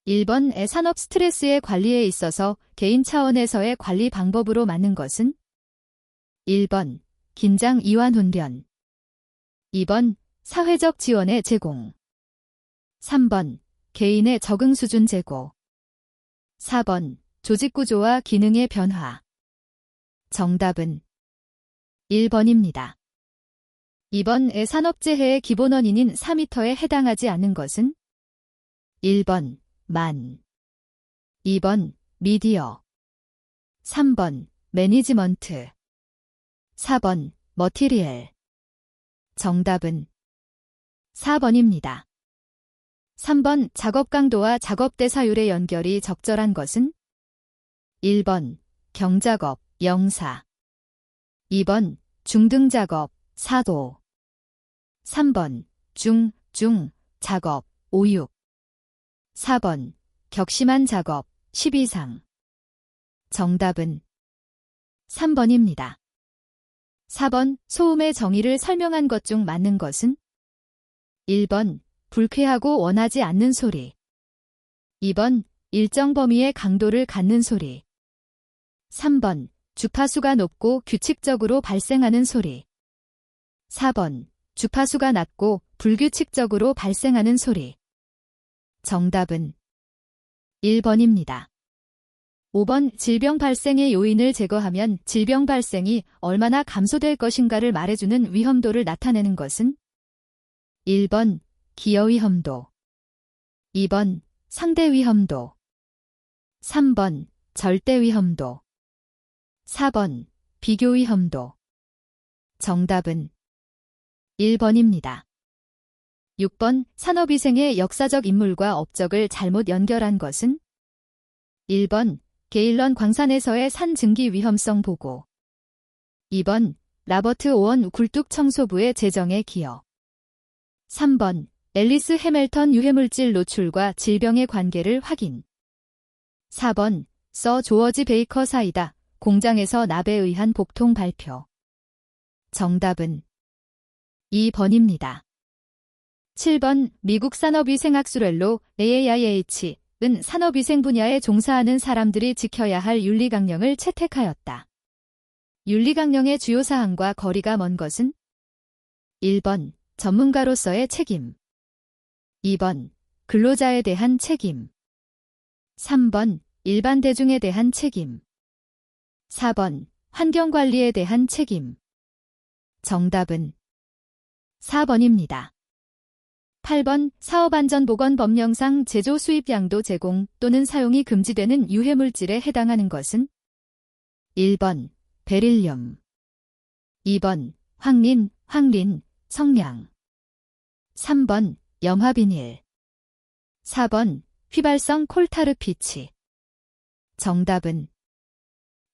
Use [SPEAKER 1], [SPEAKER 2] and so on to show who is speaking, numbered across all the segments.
[SPEAKER 1] 1번 산업 스트레스의 관리에 있어서 개인 차원에서의 관리 방법으로 맞는 것은 1번 긴장 이완 훈련 2번 사회적 지원의 제공 3번 개인의 적응 수준 제고 4번 조직 구조와 기능의 변화 정답은 1번입니다. 2번 산업재해의 기본 원인인 4m에 해당하지 않는 것은 1번 만 2번 미디어 3번 매니지먼트 4번 머티리얼 정답은 4번입니다. 3번 작업 강도와 작업 대사율의 연결이 적절한 것은 1번 경작업 0사 2번 중등작업 4도 3번 중 작업 5, 6 4번 격심한 작업 10 이상 정답은 3번입니다. 4번 소음의 정의를 설명한 것 중 맞는 것은 1번 불쾌하고 원하지 않는 소리 2번 일정 범위의 강도를 갖는 소리 3번 주파수가 높고 규칙적으로 발생하는 소리 4번 주파수가 낮고 불규칙적으로 발생하는 소리 정답은 1번입니다. 5번 질병 발생의 요인을 제거하면 질병 발생이 얼마나 감소될 것인가를 말해주는 위험도를 나타내는 것은 1번 기여 위험도 2번 상대 위험도 3번 절대 위험도 4번 비교 위험도 정답은 1번입니다. 6번 산업위생의 역사적 인물과 업적을 잘못 연결한 것은 1번 게일런 광산에서의 산 증기 위험성 보고 2번 라버트 오원 굴뚝청소부의 재정에 기여 3번 앨리스 해밀턴 유해물질 노출과 질병의 관계를 확인 4번 서 조어지 베이커 사이다 공장에서 납에 의한 복통 발표 정답은 2번입니다. 7번 미국 산업위생학술el로 AAIH은 산업위생 분야에 종사하는 사람들이 지켜야 할 윤리강령을 채택하였다. 윤리강령의 주요 사항과 거리가 먼 것은 1번 전문가로서의 책임 2번 근로자에 대한 책임 3번 일반 대중에 대한 책임 4번 환경관리에 대한 책임 정답은 4번입니다. 8번 사업안전보건법령상 제조 수입 양도 제공 또는 사용이 금지되는 유해물질에 해당하는 것은 1번 베릴륨 2번 황린, 성냥 3번 염화비닐 4번 휘발성 콜타르 피치 정답은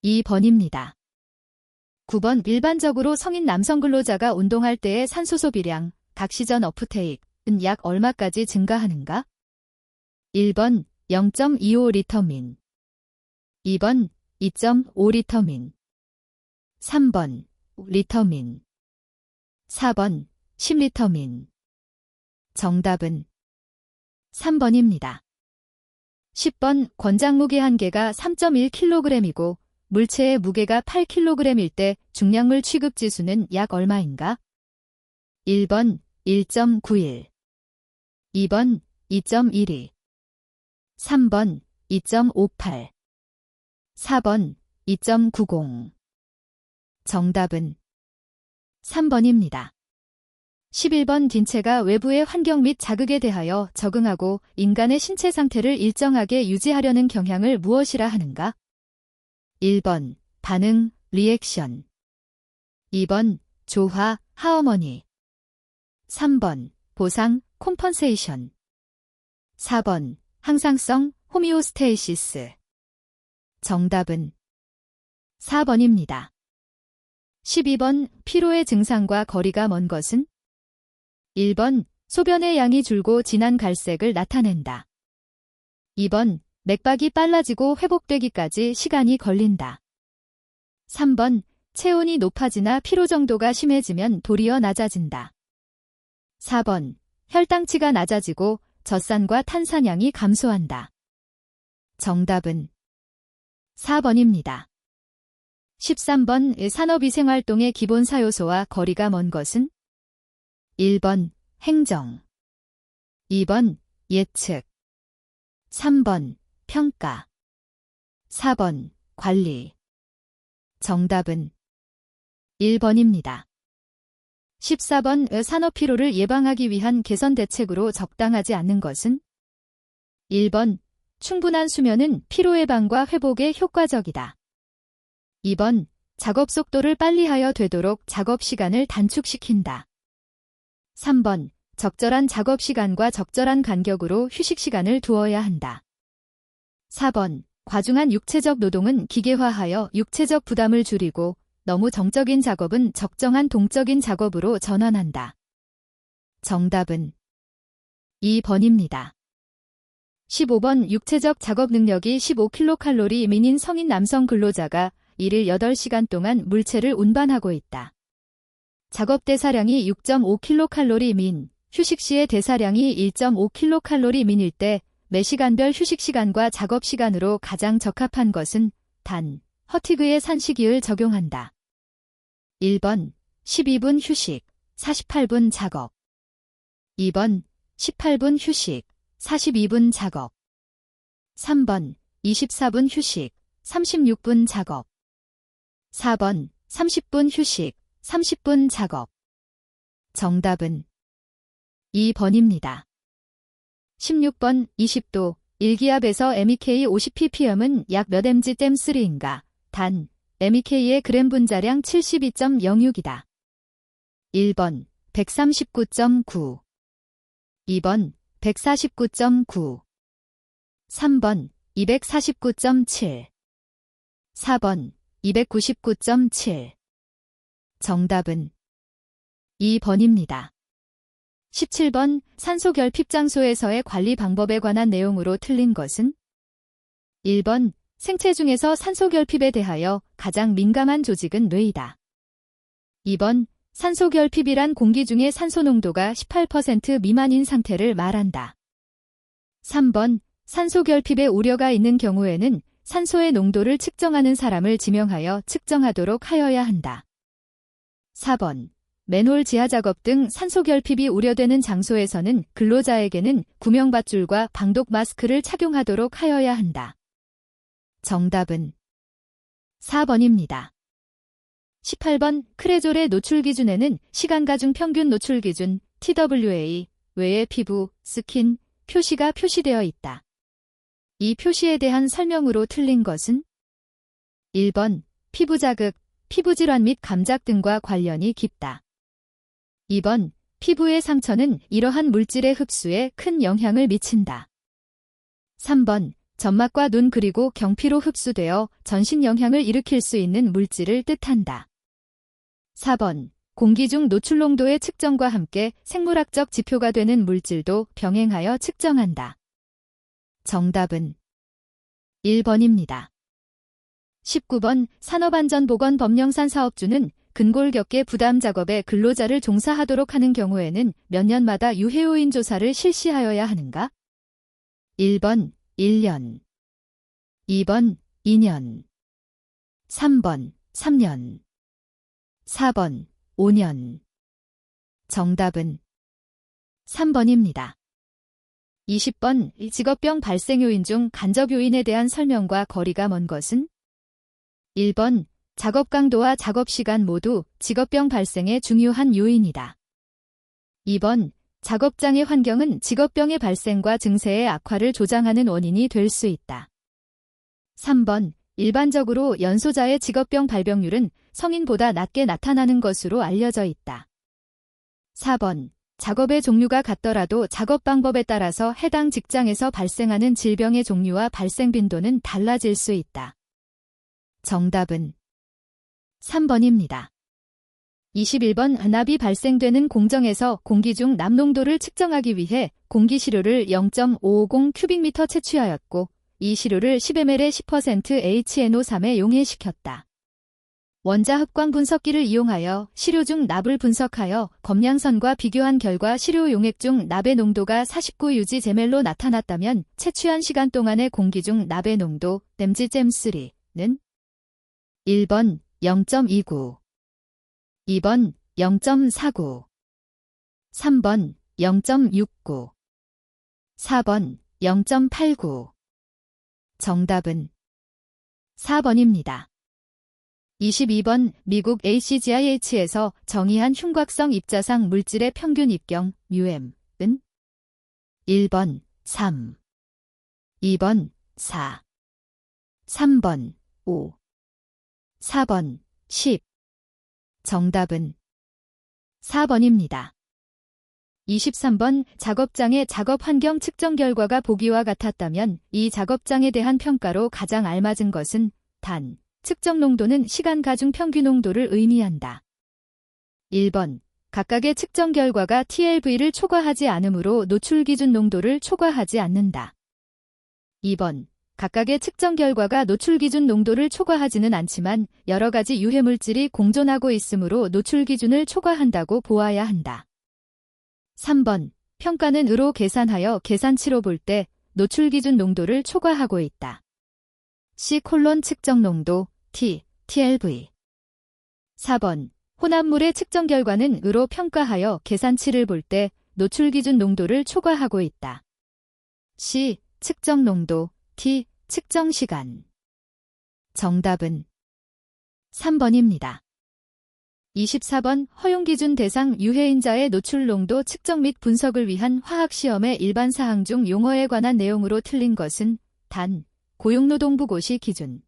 [SPEAKER 1] 2번입니다. 9번 일반적으로 성인 남성 근로자가 운동할 때의 산소 소비량, 각시전 어프테이크는 약 얼마까지 증가하는가? 1번 0.25리터민 2번 2.5리터민 3번 리터민 4번 10리터민 정답은 3번입니다. 10번 권장 무게 한계가 3.1kg이고 물체의 무게가 8kg일 때 중량물 취급 지수는 약 얼마인가? 1번 1.91 2번 2.12 3번 2.58 4번 2.90 정답은 3번입니다. 11번 딘체가 외부의 환경 및 자극에 대하여 적응하고 인간의 신체 상태를 일정하게 유지하려는 경향을 무엇이라 하는가? 1번 반응, 리액션 2번 조화, 하어머니 3번 보상, 콤펀세이션 4번 항상성, 호미오스테이시스 정답은 4번입니다. 12번 피로의 증상과 거리가 먼 것은 1번 소변의 양이 줄고 진한 갈색을 나타낸다. 2번 맥박이 빨라지고 회복되기까지 시간이 걸린다. 3번 체온이 높아지나 피로 정도가 심해지면 도리어 낮아진다. 4번 혈당치가 낮아지고 젖산과 탄산양이 감소한다. 정답은 4번입니다. 13번 산업위생활동의 기본 사요소와 거리가 먼 것은 1번 행정, 2번 예측, 3번 평가, 4번 관리. 정답은 1번입니다. 14번 산업 피로를 예방하기 위한 개선 대책으로 적당하지 않는 것은 1번 충분한 수면은 피로 예방과 회복에 효과적이다. 2번 작업 속도를 빨리 하여 되도록 작업 시간을 단축시킨다. 3번 적절한 작업 시간과 적절한 간격으로 휴식 시간을 두어야 한다. 4번 과중한 육체적 노동은 기계화하여 육체적 부담을 줄이고 너무 정적인 작업은 적정한 동적인 작업으로 전환한다. 정답은 2번입니다. 15번 육체적 작업 능력이 15kcal 미만인 성인 남성 근로자가 일일 8시간 동안 물체를 운반하고 있다. 작업 대사량이 6.5kcal 민, 휴식 시의 대사량이 1.5kcal 민일 때 매시간별 휴식 시간과 작업 시간으로 가장 적합한 것은 단, 허티그의 산시기를 적용한다. 1번 12분 휴식, 48분 작업. 2번 18분 휴식, 42분 작업. 3번 24분 휴식, 36분 작업. 4번 30분 휴식, 30분 작업. 정답은 2번입니다. 16번 20도 1기압에서 MEK 50ppm은 약 몇 mg/댐3인가? 단, MEK의 그램 분자량 72.06이다. 1번 139.9, 2번 149.9, 3번 249.7, 4번 299.7. 정답은 2번입니다. 17번 산소 결핍 장소에서의 관리 방법에 관한 내용으로 틀린 것은 1번 생체 중에서 산소 결핍에 대하여 가장 민감한 조직은 뇌이다. 2번 산소 결핍이란 공기 중의 산소 농도가 18% 미만인 상태를 말한다. 3번 산소 결핍에 우려가 있는 경우에는 산소의 농도를 측정하는 사람을 지명하여 측정하도록 하여야 한다. 4번 맨홀 지하 작업 등 산소 결핍이 우려되는 장소에서는 근로자에게는 구명밧줄과 방독 마스크를 착용하도록 하여야 한다. 정답은 4번입니다. 18번 크레졸의 노출 기준에는 시간가중 평균 노출 기준 TWA 외에 피부, 스킨, 표시가 표시되어 있다. 이 표시에 대한 설명으로 틀린 것은 1번 피부 자극, 피부 질환 및 감작 등과 관련이 깊다. 2번 피부의 상처는 이러한 물질의 흡수에 큰 영향을 미친다. 3번 점막과 눈 그리고 경피로 흡수되어 전신 영향을 일으킬 수 있는 물질을 뜻한다. 4번 공기 중 노출 농도의 측정과 함께 생물학적 지표가 되는 물질도 병행하여 측정한다. 정답은 1번입니다. 19번 산업안전보건법령상 사업주는 근골격계 부담 작업에 근로자를 종사하도록 하는 경우에는 몇 년마다 유해요인 조사를 실시하여야 하는가? 1번 1년, 2번 2년, 3번 3년, 4번 5년. 정답은 3번입니다. 20번 직업병 발생 요인 중 간접 요인에 대한 설명과 거리가 먼 것은 1번 작업 강도와 작업 시간 모두 직업병 발생의 중요한 요인이다. 2번 작업장의 환경은 직업병의 발생과 증세의 악화를 조장하는 원인이 될 수 있다. 3번 일반적으로 연소자의 직업병 발병률은 성인보다 낮게 나타나는 것으로 알려져 있다. 4번 작업의 종류가 같더라도 작업 방법에 따라서 해당 직장에서 발생하는 질병의 종류와 발생 빈도는 달라질 수 있다. 정답은 3번입니다. 21번 납이 발생되는 공정에서 공기 중 납 농도를 측정하기 위해 공기 시료를 0.550 큐빅미터 채취하였고 이 시료를 10ml의 10% HNO3에 용해시켰다. 원자 흡광 분석기를 이용하여 시료 중 납을 분석하여 검량선과 비교한 결과 시료 용액 중 납의 농도가 49 유지 제멜로 나타났다면 채취한 시간 동안의 공기 중 납의 농도 댐지.3는 1번 0.29, 2번 0.49, 3번 0.69, 4번 0.89. 정답은 4번입니다. 22번 미국 ACGIH에서 정의한 흉곽성 입자상 물질의 평균 입경 μm은 1번 3, 2번 4, 3번 5, 4번 10. 정답은 4번입니다. 23번 작업장의 작업 환경 측정 결과가 보기와 같았다면 이 작업장에 대한 평가로 가장 알맞은 것은 단, 측정 농도는 시간 가중 평균 농도를 의미한다. 1번 각각의 측정 결과가 TLV를 초과하지 않으므로 노출 기준 농도를 초과하지 않는다. 2번 각각의 측정 결과가 노출 기준 농도를 초과하지는 않지만 여러 가지 유해 물질이 공존하고 있으므로 노출 기준을 초과한다고 보아야 한다. 3번 평가는 으로 계산하여 계산치로 볼 때 노출 기준 농도를 초과하고 있다. C: 측정 농도 TLV. 4번 혼합물의 측정 결과는 으로 평가하여 계산치를 볼 때 노출 기준 농도를 초과하고 있다. C: 측정 농도 T: 측정 시간. 정답은 3번입니다. 24번 허용기준 대상 유해인자의 노출 농도 측정 및 분석을 위한 화학시험의 일반 사항 중 용어에 관한 내용으로 틀린 것은 단, 고용노동부 고시 기준.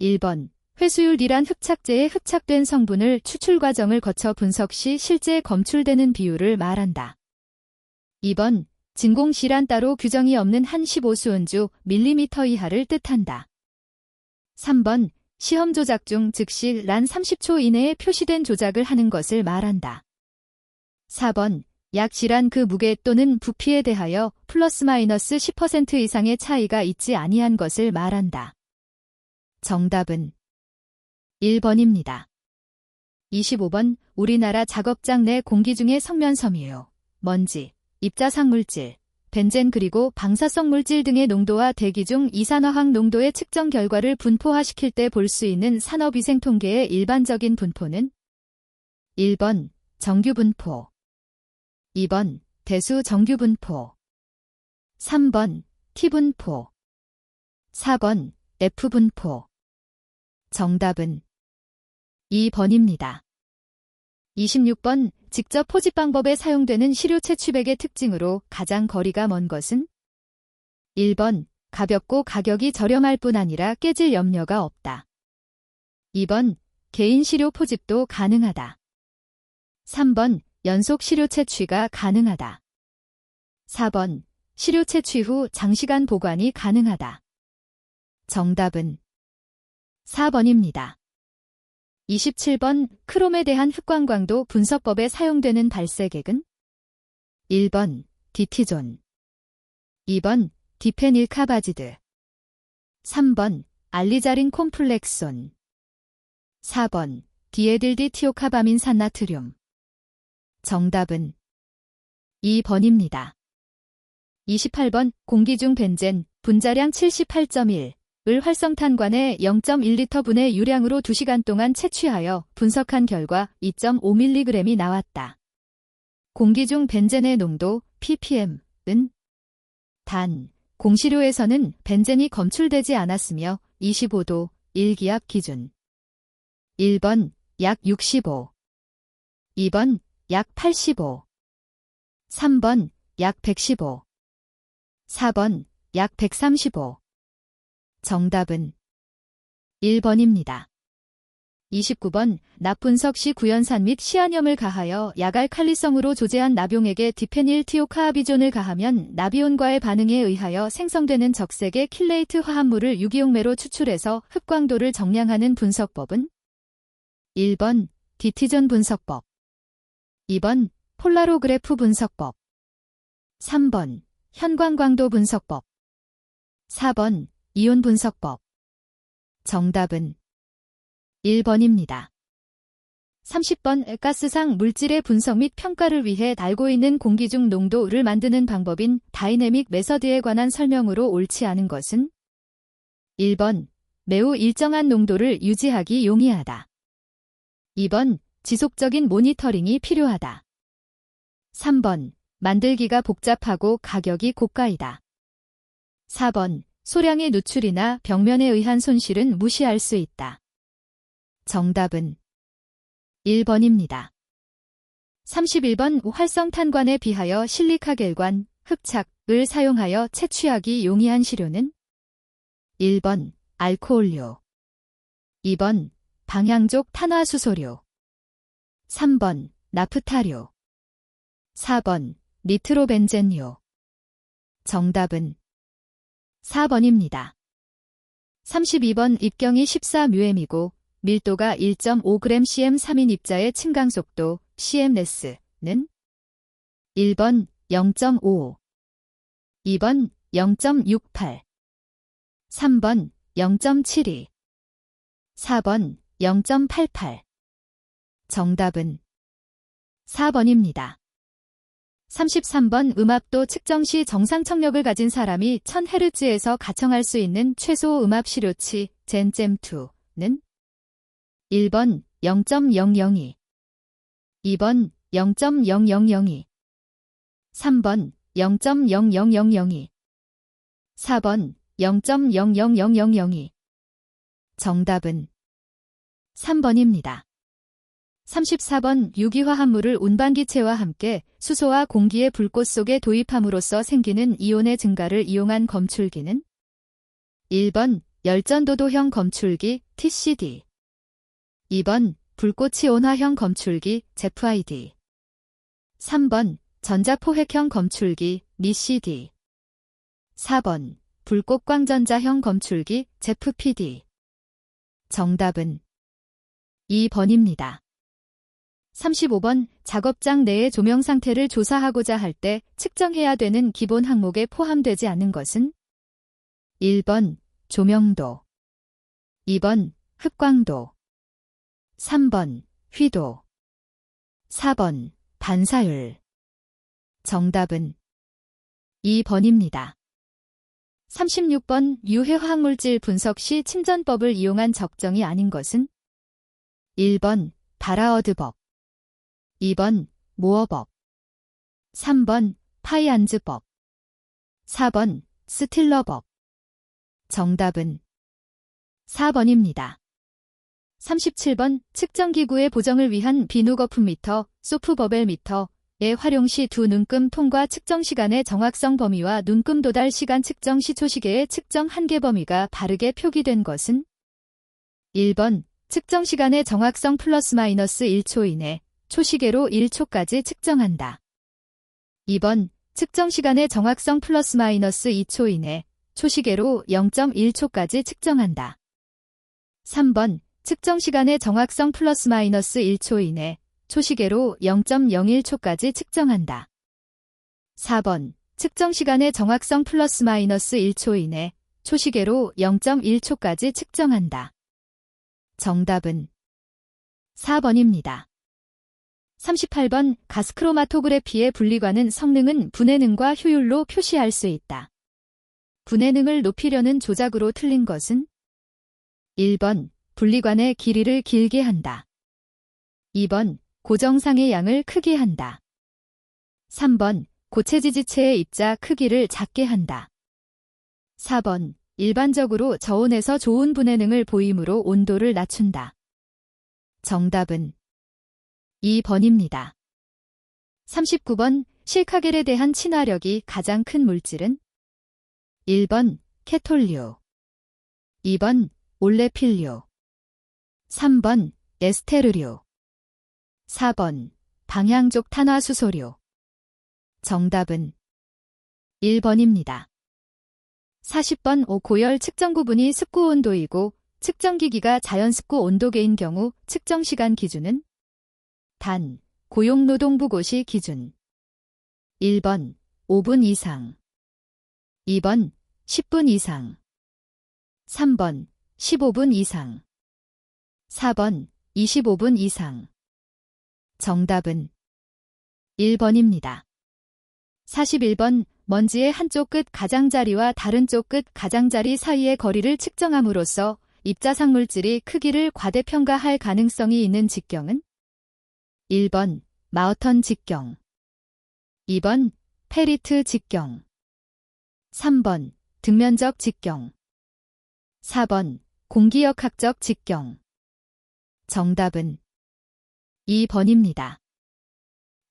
[SPEAKER 1] 1번 회수율이란 흡착제의 흡착된 성분을 추출 과정을 거쳐 분석 시 실제 검출되는 비율을 말한다. 2번 진공시란 따로 규정이 없는 한 15수은주 밀리미터 이하를 뜻한다. 3번 시험 조작 중 즉시 란 30초 이내에 표시된 조작을 하는 것을 말한다. 4번 약 질환 그 무게 또는 부피에 대하여 플러스 마이너스 10% 이상의 차이가 있지 아니한 것을 말한다. 정답은 1번입니다. 25번 우리나라 작업장 내 공기 중의 성면섬유, 먼지, 입자상 물질, 벤젠 그리고 방사성 물질 등의 농도와 대기 중 이산화황 농도의 측정 결과를 분포화시킬 때 볼 수 있는 산업위생 통계의 일반적인 분포는 1번 정규 분포, 2번 대수 정규 분포, 3번 T 분포, 4번 F 분포. 정답은 2번입니다. 26번 직접 포집 방법에 사용되는 시료 채취백의 특징으로 가장 거리가 먼 것은 1번 가볍고 가격이 저렴할 뿐 아니라 깨질 염려가 없다. 2번 개인 시료 포집도 가능하다. 3번 연속 시료 채취가 가능하다. 4번 시료 채취 후 장시간 보관이 가능하다. 정답은 4번입니다. 27번 크롬에 대한 흑광광도 분석법에 사용되는 발색액은 1번 디티존, 2번 디페닐카바지드, 3번 알리자린 콤플렉손, 4번 디에딜디티오카바민 산나트륨. 정답은 2번입니다. 28번 공기 중 벤젠 분자량 78.1 을 활성탄관에 0.1리터 분의 유량으로 2시간 동안 채취하여 분석한 결과 2.5mg이 나왔다. 공기 중 벤젠의 농도 ppm은 단, 공시료에서는 벤젠이 검출되지 않았으며 25도 1기압 기준. 1번 약 65, 2번 약 85, 3번 약 115, 4번 약 135. 정답은 1번입니다. 29번 납 분석 시 구연산 및 시아뇽을 가하여 약알칼리성으로 조제한 납용액에 디페닐티오카아비존을 가하면 나비온과의 반응에 의하여 생성되는 적색의 킬레이트 화합물을 유기용매로 추출해서 흡광도를 정량하는 분석법은 1번 디티존 분석법, 2번 폴라로그래프 분석법, 3번 현광광도 분석법, 4번 이온 분석법. 정답은 1번입니다. 30번 가스상 물질의 분석 및 평가를 위해 달고 있는 공기 중 농도를 만드는 방법인 다이내믹 메서드에 관한 설명으로 옳지 않은 것은 1번 매우 일정한 농도를 유지하기 용이하다. 2번 지속적인 모니터링이 필요하다. 3번 만들기가 복잡하고 가격이 고가이다. 4번 소량의 누출이나 벽면에 의한 손실은 무시할 수 있다. 정답은 1번입니다. 31번 활성탄관에 비하여 실리카겔관, 흡착을 사용하여 채취하기 용이한 시료는 1번 알코올료, 2번 방향족 탄화수소료, 3번 나프타료, 4번 니트로벤젠료. 정답은 4번입니다. 32번 입경이 14μm이고 밀도가 1.5g/cm3인 입자의 침강속도 CMS는 1번 0.55, 2번 0.68, 3번 0.72, 4번 0.88. 정답은 4번입니다. 33번 음압도 측정 시 정상 청력을 가진 사람이 1000Hz에서 가청할 수 있는 최소 음압 시료치 젠잼2는 1번 0.002, 2번 0.0002, 3번 0.00002, 4번 0.00002. 정답은 3번입니다. 34번 유기화합물을 운반기체와 함께 수소와 공기의 불꽃 속에 도입함으로써 생기는 이온의 증가를 이용한 검출기는 1번 열전도도형 검출기 TCD, 2번 불꽃이 온화형 검출기 ZFID, 3번 전자포획형 검출기 MICD, 4번 불꽃광전자형 검출기 ZFPD. 정답은 2번입니다. 35번 작업장 내의 조명 상태를 조사하고자 할 때 측정해야 되는 기본 항목에 포함되지 않은 것은 1번 조명도, 2번 흑광도, 3번 휘도, 4번 반사율. 정답은 2번입니다. 36번 유해화학물질 분석 시 침전법을 이용한 적정이 아닌 것은 1번 바라어드법, 2번 모어법, 3번 파이안즈법, 4번 스틸러법. 정답은 4번입니다. 37번 측정기구의 보정을 위한 비누거품미터, 소프버벨미터의 활용 시 두 눈금 통과 측정 시간의 정확성 범위와 눈금 도달 시간 측정 시 초시계의 측정 한계 범위가 바르게 표기된 것은 1번 측정 시간의 정확성 플러스 마이너스 1초 이내, 초시계로 1초까지 측정한다. 2번 측정 시간의 정확성 플러스 마이너스 2초 이내, 초시계로 0.1초까지 측정한다. 3번 측정 시간의 정확성 플러스 마이너스 1초 이내, 초시계로 0.01초까지 측정한다. 4번 측정 시간의 정확성 플러스 마이너스 1초 이내, 초시계로 0.1초까지 측정한다. 정답은 4번입니다. 38번 가스크로마토그래피의 분리관은 성능은 분해능과 효율로 표시할 수 있다. 분해능을 높이려는 조작으로 틀린 것은 1번 분리관의 길이를 길게 한다. 2번 고정상의 양을 크게 한다. 3번 고체지지체의 입자 크기를 작게 한다. 4번 일반적으로 저온에서 좋은 분해능을 보이므로 온도를 낮춘다. 정답은 2번입니다. 39번 실카겔에 대한 친화력이 가장 큰 물질은 1번 케톨류, 2번 올레필류, 3번 에스테르류, 4번 방향족 탄화수소류. 정답은 1번입니다. 40번 고열 측정 구분이 습구 온도이고 측정기기가 자연습구 온도계인 경우 측정시간 기준은 단, 고용노동부고시 기준 1번 5분 이상, 2번 10분 이상, 3번 15분 이상. 4번 25분 이상. 정답은 1번입니다. 41번 먼지의 한쪽 끝 가장자리와 다른 쪽 끝 가장자리 사이의 거리를 측정함으로써 입자상 물질이 크기를 과대평가할 가능성이 있는 직경은 1번 마우턴 직경, 2번 페리트 직경, 3번 등면적 직경, 4번 공기역학적 직경. 정답은 2번입니다.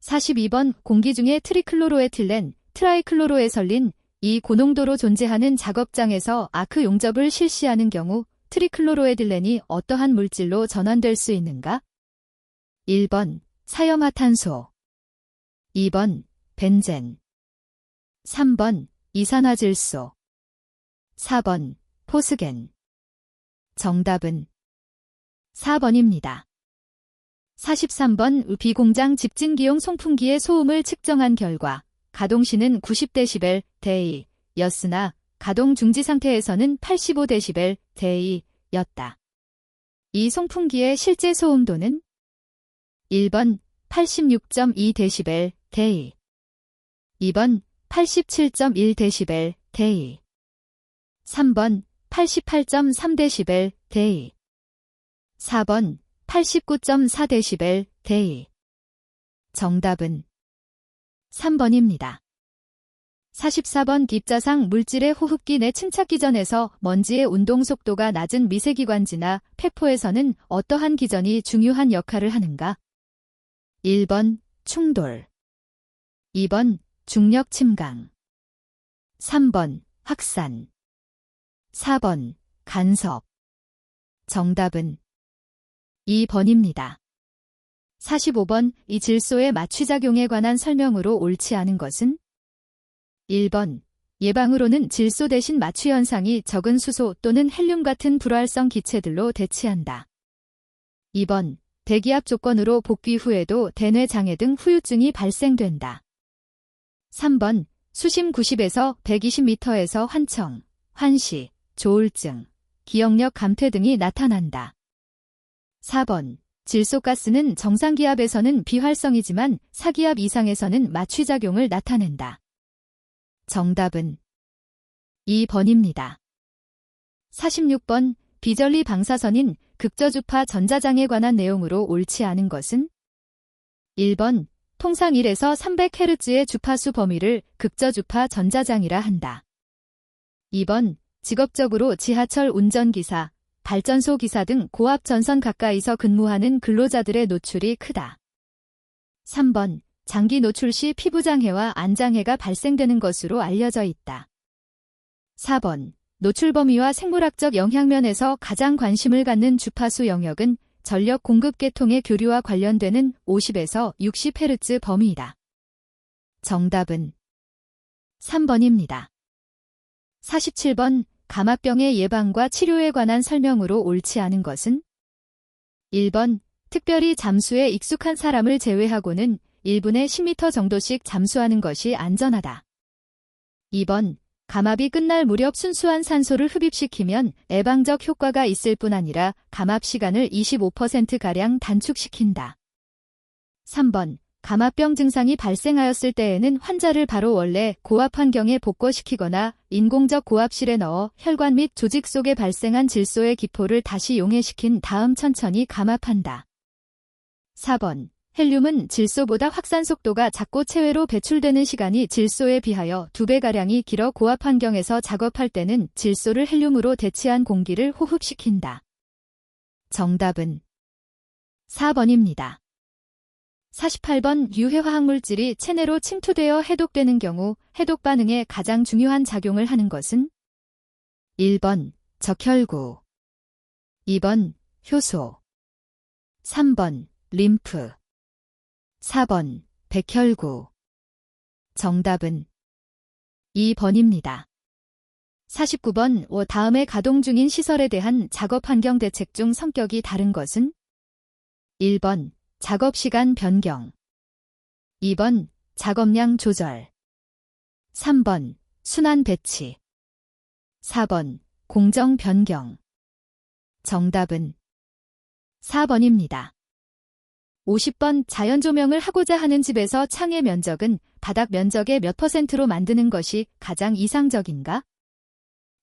[SPEAKER 1] 42번 공기 중에 트리클로로에틸렌, 트라이클로로에설린 이 고농도로 존재하는 작업장에서 아크 용접을 실시하는 경우 트리클로로에틸렌이 어떠한 물질로 전환될 수 있는가? 1번 사염화탄소, 2번 벤젠, 3번 이산화질소, 4번 포스겐. 정답은 4번입니다. 43번 비공장 집진기용 송풍기의 소음을 측정한 결과 가동시는 90dB 대이였으나 가동 중지 상태에서는 85dB 대이였다. 이 송풍기의 실제 소음도는 1번 86.2dB 대이, 2번 87.1dB 대이, 3번 88.3dB 대이, 4번 89.4dB 대이. 정답은 3번입니다. 44번 입자상 물질의 호흡기 내 침착 기전에서 먼지의 운동 속도가 낮은 미세기관지나 폐포에서는 어떠한 기전이 중요한 역할을 하는가? 1번 충돌, 2번 중력 침강, 3번 확산, 4번 간섭. 정답은 2번입니다. 45번 이 질소의 마취작용에 관한 설명으로 옳지 않은 것은 1번 예방으로는 질소 대신 마취 현상이 적은 수소 또는 헬륨 같은 불활성 기체들로 대치한다. 2번 대기압 조건으로 복귀 후에도 대뇌 장애 등 후유증이 발생된다. 3번 수심 90에서 120m에서 환청, 환시, 조울증, 기억력 감퇴 등이 나타난다. 4번 질소가스는 정상기압에서는 비활성이지만 사기압 이상에서는 마취작용을 나타낸다. 정답은 2번입니다. 46번 비전리 방사선인 극저주파 전자장에 관한 내용으로 옳지 않은 것은 1번 통상 1에서 300Hz의 주파수 범위를 극저주파 전자장이라 한다. 2번 직업적으로 지하철 운전기사, 발전소 기사 등 고압 전선 가까이서 근무하는 근로자들의 노출이 크다. 3번 장기 노출 시 피부장애와 안장애가 발생되는 것으로 알려져 있다. 4번 노출 범위와 생물학적 영향면에서 가장 관심을 갖는 주파수 영역은 전력 공급 계통의 교류와 관련되는 50에서 60Hz 범위이다. 정답은 3번입니다. 47번 감압병의 예방과 치료에 관한 설명으로 옳지 않은 것은 1번 특별히 잠수에 익숙한 사람을 제외하고는 1분에 10m 정도씩 잠수하는 것이 안전하다. 2번 감압이 끝날 무렵 순수한 산소를 흡입시키면 예방적 효과가 있을 뿐 아니라 감압 시간을 25%가량 단축시킨다. 3번 감압병 증상이 발생하였을 때에는 환자를 바로 원래 고압 환경에 복구시키거나 인공적 고압실에 넣어 혈관 및 조직 속에 발생한 질소의 기포를 다시 용해시킨 다음 천천히 감압한다. 4번 헬륨은 질소보다 확산 속도가 작고 체외로 배출되는 시간이 질소에 비하여 2배가량이 길어 고압 환경에서 작업할 때는 질소를 헬륨으로 대체한 공기를 호흡시킨다. 정답은 4번입니다. 48번 유해화학물질이 체내로 침투되어 해독되는 경우 해독 반응에 가장 중요한 작용을 하는 것은 1번 적혈구, 2번 효소, 3번 림프, 4번 백혈구. 정답은 2번입니다. 49번 다음에 가동 중인 시설에 대한 작업 환경 대책 중 성격이 다른 것은 1번 작업시간 변경, 2번 작업량 조절, 3번 순환 배치, 4번 공정 변경. 정답은 4번입니다. 50번 자연조명을 하고자 하는 집에서 창의 면적은 바닥 면적의 몇 %로 만드는 것이 가장 이상적인가?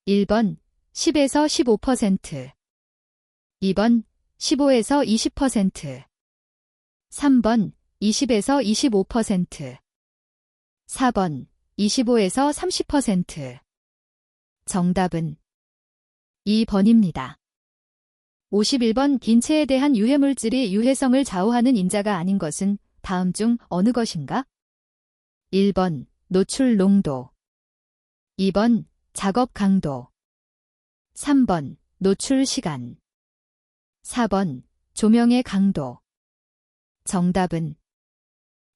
[SPEAKER 1] 1번 10에서 15%, 2번 15에서 20%, 3번 20에서 25%, 4번 25에서 30%. 정답은 2번입니다. 51번 인체에 대한 유해물질이 유해성을 좌우하는 인자가 아닌 것은 다음 중 어느 것인가? 1번 노출 농도, 2번 작업 강도, 3번 노출 시간, 4번 조명의 강도. 정답은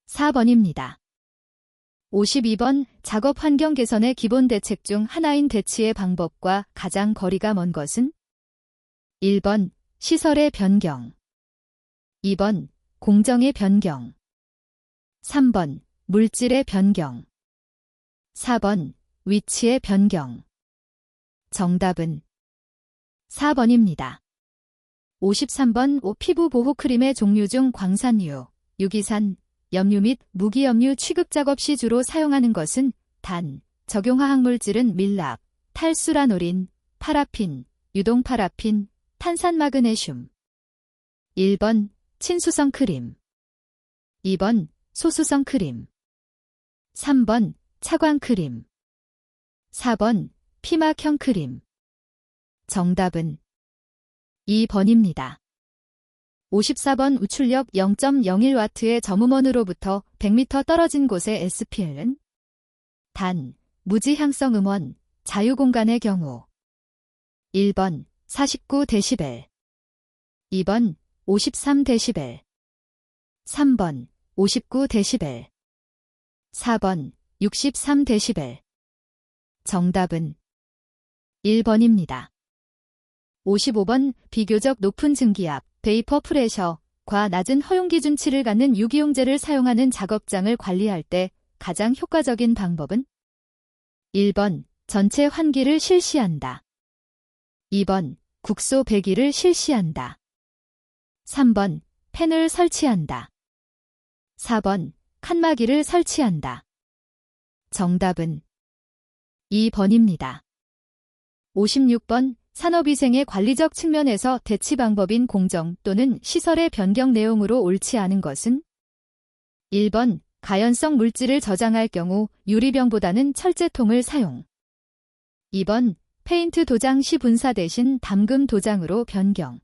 [SPEAKER 1] 4번입니다. 52번 작업 환경 개선의 기본 대책 중 하나인 대치의 방법과 가장 거리가 먼 것은? 1번 시설의 변경, 2번 공정의 변경, 3번 물질의 변경, 4번 위치의 변경. 정답은 4번입니다. 53번 피부 보호 크림의 종류 중 광산유, 유기산, 염류 및 무기염류 취급 작업 시 주로 사용하는 것은 단, 적용화학물질은 밀랍, 탈수라노린, 파라핀, 유동파라핀, 탄산마그네슘. 1번 친수성 크림, 2번 소수성 크림, 3번 차광 크림, 4번 피막형 크림. 정답은 2번입니다. 54번 우출력 0.01W의 점음원으로부터 100m 떨어진 곳의 SPL은? 단, 무지향성 음원, 자유공간의 경우. 1번 49dB, 2번 53dB, 3번 59dB, 4번 63dB. 정답은 1번입니다. 55번 비교적 높은 증기압, 베이퍼 프레셔과 낮은 허용 기준치를 갖는 유기용제를 사용하는 작업장을 관리할 때 가장 효과적인 방법은? 1번 전체 환기를 실시한다, 2번 국소 배기를 실시한다, 3번 팬을 설치한다, 4번 칸막이를 설치한다. 정답은 2번입니다. 56번 산업위생의 관리적 측면에서 대치 방법인 공정 또는 시설의 변경 내용으로 옳지 않은 것은? 1번 가연성 물질을 저장할 경우 유리병보다는 철제통을 사용, 2번 페인트 도장 시 분사 대신 담금 도장으로 변경,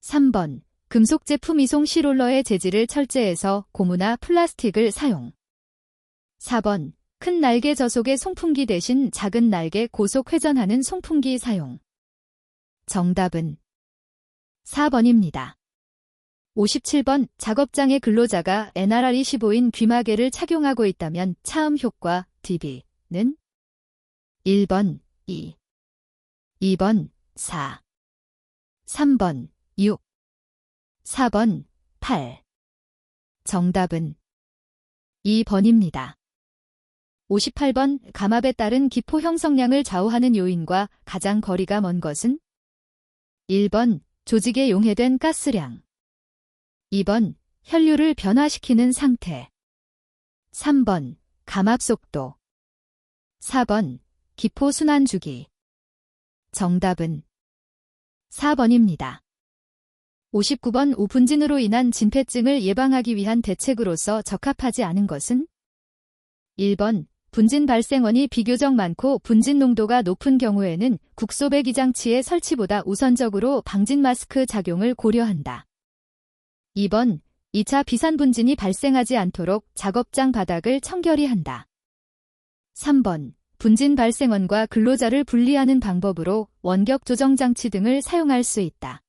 [SPEAKER 1] 3번 금속 제품 이송 시 롤러의 재질을 철제해서 고무나 플라스틱을 사용, 4번 큰 날개 저속의 송풍기 대신 작은 날개 고속 회전하는 송풍기 사용. 정답은 4번입니다. 57번 작업장의 근로자가 NR25인 귀마개를 착용하고 있다면 차음 효과 dB는? 1번 2, 2번 4, 3번 6, 4번 8. 정답은 2번입니다. 58번 감압에 따른 기포 형성량을 좌우하는 요인과 가장 거리가 먼 것은? 1번 조직에 용해된 가스량, 2번 혈류를 변화시키는 상태, 3번 감압 속도, 4번 기포 순환 주기. 정답은 4번입니다. 59번 우분진으로 인한 진폐증을 예방하기 위한 대책으로서 적합하지 않은 것은? 1번 분진 발생원이 비교적 많고 분진 농도가 높은 경우에는 국소배기 장치의 설치보다 우선적으로 방진 마스크 작용을 고려한다. 2번 2차 비산 분진이 발생하지 않도록 작업장 바닥을 청결히 한다. 3번 분진 발생원과 근로자를 분리하는 방법으로 원격 조정 장치 등을 사용할 수 있다.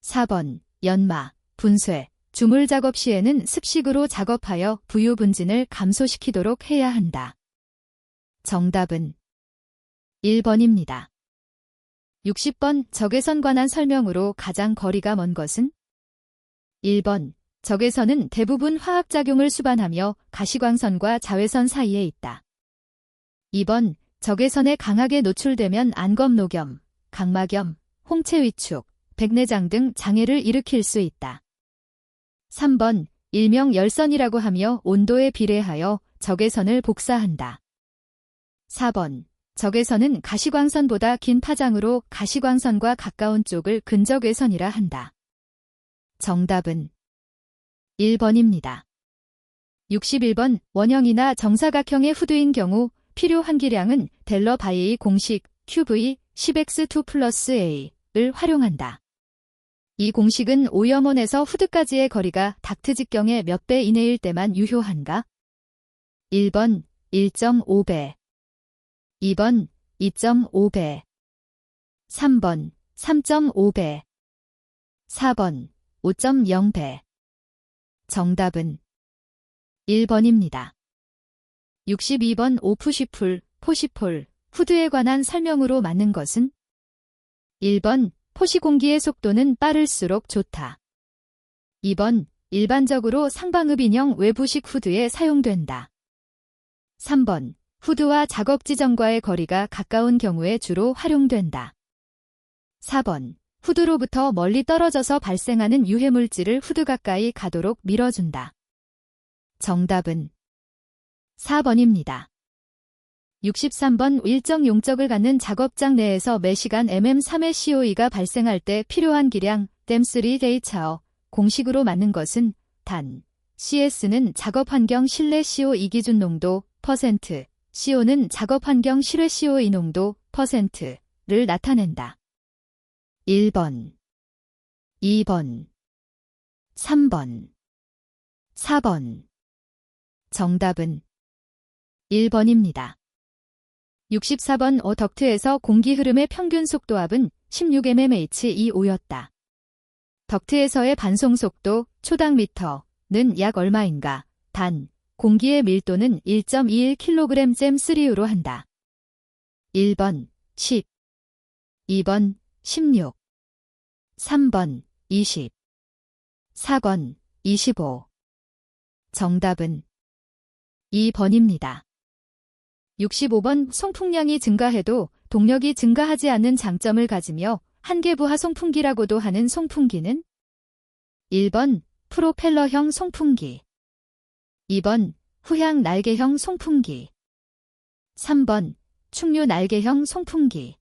[SPEAKER 1] 4번 연마, 분쇄, 주물 작업 시에는 습식으로 작업하여 부유 분진을 감소시키도록 해야 한다. 정답은 1번입니다. 60번 적외선 관한 설명으로 가장 거리가 먼 것은? 1번 적외선은 대부분 화학작용을 수반하며 가시광선과 자외선 사이에 있다. 2번 적외선에 강하게 노출되면 안검노겸, 각막염, 홍채 위축, 백내장 등 장애를 일으킬 수 있다. 3번, 일명 열선이라고 하며 온도에 비례하여 적외선을 복사한다. 4번, 적외선은 가시광선보다 긴 파장으로 가시광선과 가까운 쪽을 근적외선이라 한다. 정답은 1번입니다. 61번, 원형이나 정사각형의 후드인 경우 필요 환기량은 델러 바이 공식 QV 10x2 플러스 A를 활용한다. 이 공식은 오염원에서 후드까지의 거리가 닥트 직경의 몇 배 이내일 때만 유효한가? 1번 1.5배, 2번 2.5배, 3번 3.5배, 4번 5.0배. 정답은 1번입니다. 62번 오프시풀, 포시폴, 후드에 관한 설명으로 맞는 것은? 1번, 포시 공기의 속도는 빠를수록 좋다. 2번, 일반적으로 상방읍 인형 외부식 후드에 사용된다. 3번, 후드와 작업 지점과의 거리가 가까운 경우에 주로 활용된다. 4번, 후드로부터 멀리 떨어져서 발생하는 유해물질을 후드 가까이 가도록 밀어준다. 정답은 4번입니다. 63번, 일정 용적을 갖는 작업장 내에서 매시간 mm3의 COE가 발생할 때 필요한 기량 댐3 데이차어 공식으로 맞는 것은 단 CS는 작업환경 실내 CO2 기준 농도 %, CO는 작업환경 실외 CO2 농도 %를 나타낸다. 1번, 2번, 3번, 4번. 정답은 1번입니다. 64번, 덕트에서 공기 흐름의 평균 속도압은 16mmHg/O였다. 덕트에서의 반송 속도 초당 미터는 약 얼마인가? 단, 공기의 밀도는 1.21kg/3으로 한다. 1번 10, 2번 16, 3번 20, 4번 25. 정답은 2번입니다. 65번, 송풍량이 증가해도 동력이 증가하지 않는 장점을 가지며 한계부하 송풍기라고도 하는 송풍기는? 1번, 프로펠러형 송풍기, 2번, 후향 날개형 송풍기, 3번, 충류 날개형 송풍기,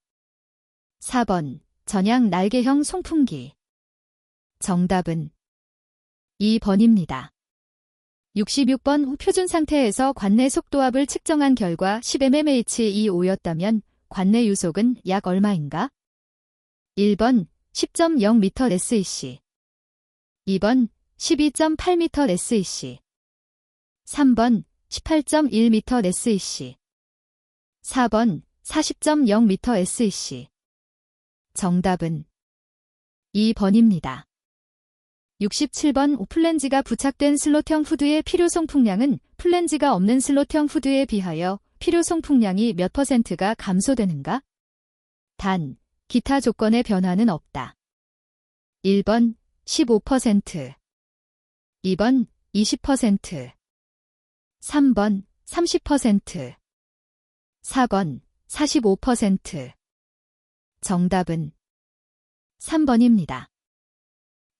[SPEAKER 1] 4번, 전향 날개형 송풍기. 정답은 2번입니다. 66번, 표준 상태에서 관내 속도압을 측정한 결과 10mmHg/O였다면 관내 유속은 약 얼마인가? 1번 10.0m/sec, 2번 12.8m/sec, 3번 18.1m/sec, 4번 40.0m/sec. 정답은 2번입니다. 67번, 플랜지가 부착된 슬롯형 후드의 필요 송풍량은 플랜지가 없는 슬롯형 후드에 비하여 필요 송풍량이 몇 %가 감소되는가? 단, 기타 조건의 변화는 없다. 1번 15%, 2번 20%, 3번 30%, 4번 45%. 정답은 3번입니다.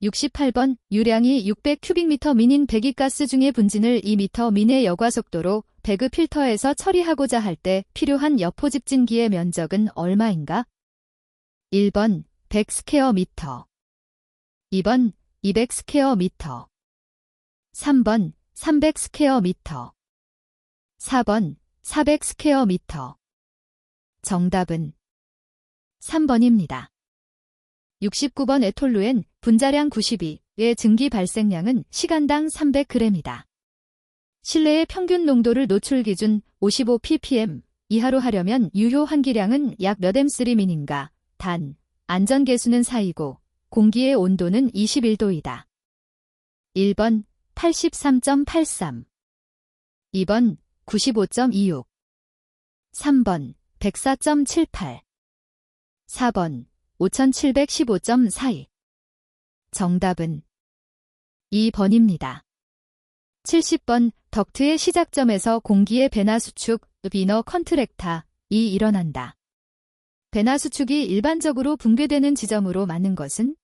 [SPEAKER 1] 68번, 유량이 600큐빅미터 미닌 배기가스 중의 분진을 2m 미내 여과속도로 배그 필터에서 처리하고자 할 때 필요한 여포 집진기의 면적은 얼마인가? 1번 100 스퀘어 미터, 2번 200 스퀘어 미터, 3번 300 스퀘어 미터, 4번 400 스퀘어 미터. 정답은 3번입니다. 69번, 에톨루엔 분자량 92의 증기 발생량은 시간당 300g이다. 실내의 평균 농도를 노출 기준 55ppm 이하로 하려면 유효 환기량은 약 몇 M3민인가? 단, 안전계수는 4이고 공기의 온도는 21도이다. 1번 83.83, 2번 95.26, 3번 104.78, 4번 5715.42. 정답은 2번입니다. 70번, 덕트의 시작점에서 공기의 배나 수축, 이너 컨트랙타이 일어난다. 배나 수축이 일반적으로 붕괴되는 지점으로 맞는 것은?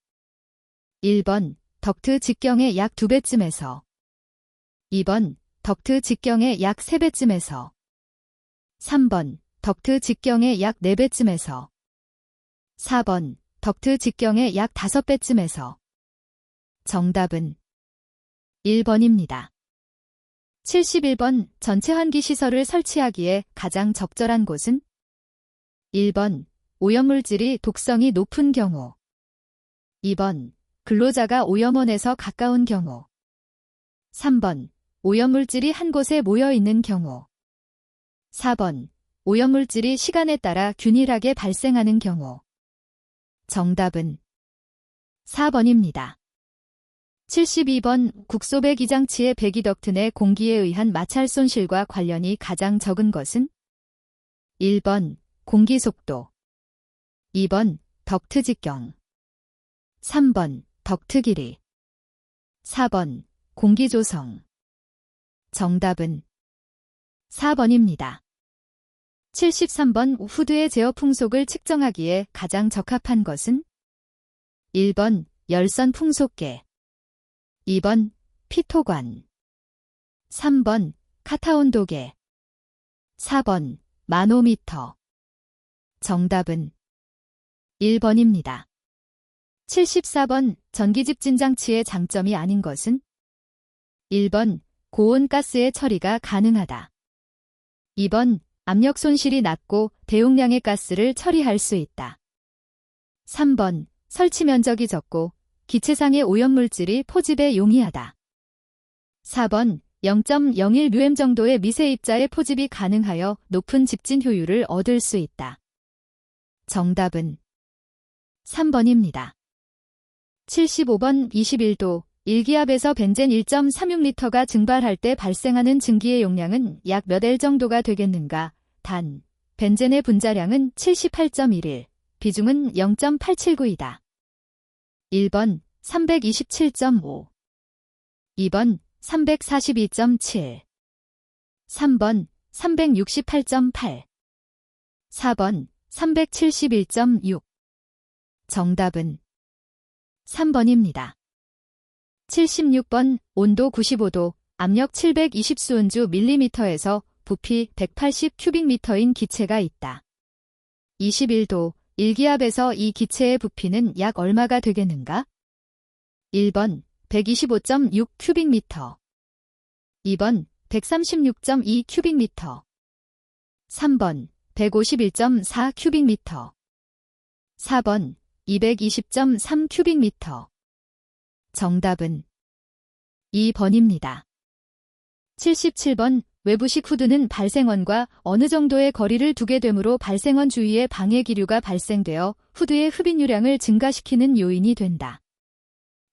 [SPEAKER 1] 1번 덕트 직경의 약 2배쯤에서 2번 덕트 직경의 약 3배쯤에서 3번 덕트 직경의 약 4배쯤에서 4번 덕트 직경의 약 5배쯤에서 정답은 1번입니다. 71번 전체 환기 시설을 설치하기에 가장 적절한 곳은 1번 오염물질이 독성이 높은 경우 2번 근로자가 오염원에서 가까운 경우 3번 오염물질이 한 곳에 모여 있는 경우 4번 오염물질이 시간에 따라 균일하게 발생하는 경우 정답은 4번입니다. 72번 국소 배기장치의 배기덕트 내 공기에 의한 마찰 손실과 관련이 가장 적은 것은 1번 공기속도 2번 덕트 직경 3번 덕트 길이 4번 공기 조성 정답은 4번입니다. 73번 후드의 제어 풍속을 측정하기에 가장 적합한 것은 1번 열선 풍속계 2번 피토관 3번 카타온도계 4번 마노미터 정답은 1번입니다. 74번 전기집진 장치의 장점이 아닌 것은 1번 고온 가스의 처리가 가능하다. 2번 압력 손실이 낮고 대용량의 가스를 처리할 수 있다. 3번 설치 면적이 적고 기체상의 오염물질이 포집에 용이하다. 4번 0.01μm 정도의 미세 입자의 포집이 가능하여 높은 집진 효율을 얻을 수 있다. 정답은 3번입니다. 75번 21도 1기압에서 벤젠 1.36L가 증발할 때 발생하는 증기의 용량은 약 몇 L 정도가 되겠는가? 단, 벤젠의 분자량은 78.11, 비중은 0.879이다. 1번 327.5 2번 342.7 3번 368.8 4번 371.6 정답은 3번입니다. 76번 온도 95도, 압력 720 수은주 밀리미터에서 부피 180 큐빅미터인 기체가 있다. 21도 1기압에서 이 기체의 부피는 약 얼마가 되겠는가? 1번 125.6 큐빅미터 2번 136.2 큐빅미터 3번 151.4 큐빅미터 4번 220.3 큐빅미터 정답은 2번입니다. 77번 외부식 후드는 발생원과 어느 정도의 거리를 두게 되므로 발생원 주위에 방해 기류가 발생되어 후드의 흡인유량을 증가시키는 요인이 된다.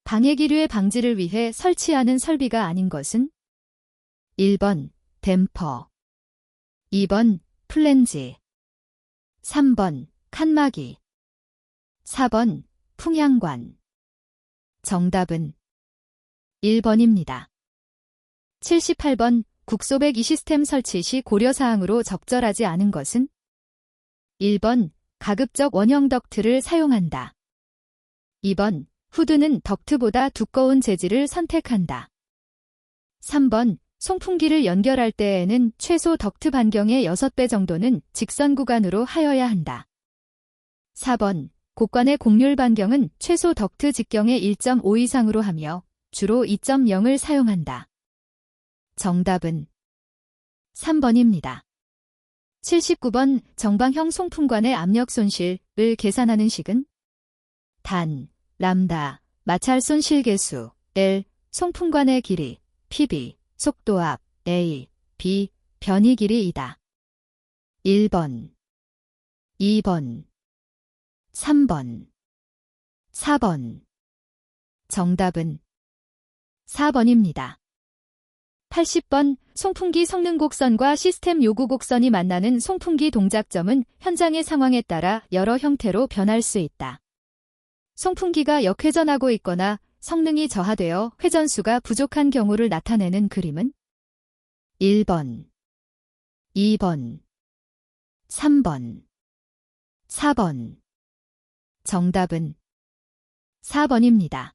[SPEAKER 1] 방해 기류의 방지를 위해 설치하는 설비가 아닌 것은 1번 댐퍼 2번 플랜지 3번 칸막이 4번 풍향관 정답은 1번입니다. 78번 국소배기 시스템 설치 시 고려사항으로 적절하지 않은 것은 1번 가급적 원형 덕트를 사용한다. 2번 후드는 덕트보다 두꺼운 재질을 선택한다. 3번 송풍기를 연결할 때에는 최소 덕트 반경의 6배 정도는 직선 구간으로 하여야 한다. 4번 곡관의 곡률 반경은 최소 덕트 직경의 1.5 이상으로 하며 주로 2.0을 사용한다. 정답은 3번입니다. 79번 정방형 송풍관의 압력 손실을 계산하는 식은 단, 람다, 마찰 손실 계수, L, 송풍관의 길이, PB, 속도압, A, B, 변이 길이이다. 1번, 2번, 3번, 4번. 정답은 4번입니다. 80번 송풍기 성능 곡선과 시스템 요구 곡선이 만나는 송풍기 동작점은 현장의 상황에 따라 여러 형태로 변할 수 있다. 송풍기가 역회전하고 있거나 성능이 저하되어 회전수가 부족한 경우를 나타내는 그림은 1번, 2번, 3번, 4번. 정답은 4번입니다.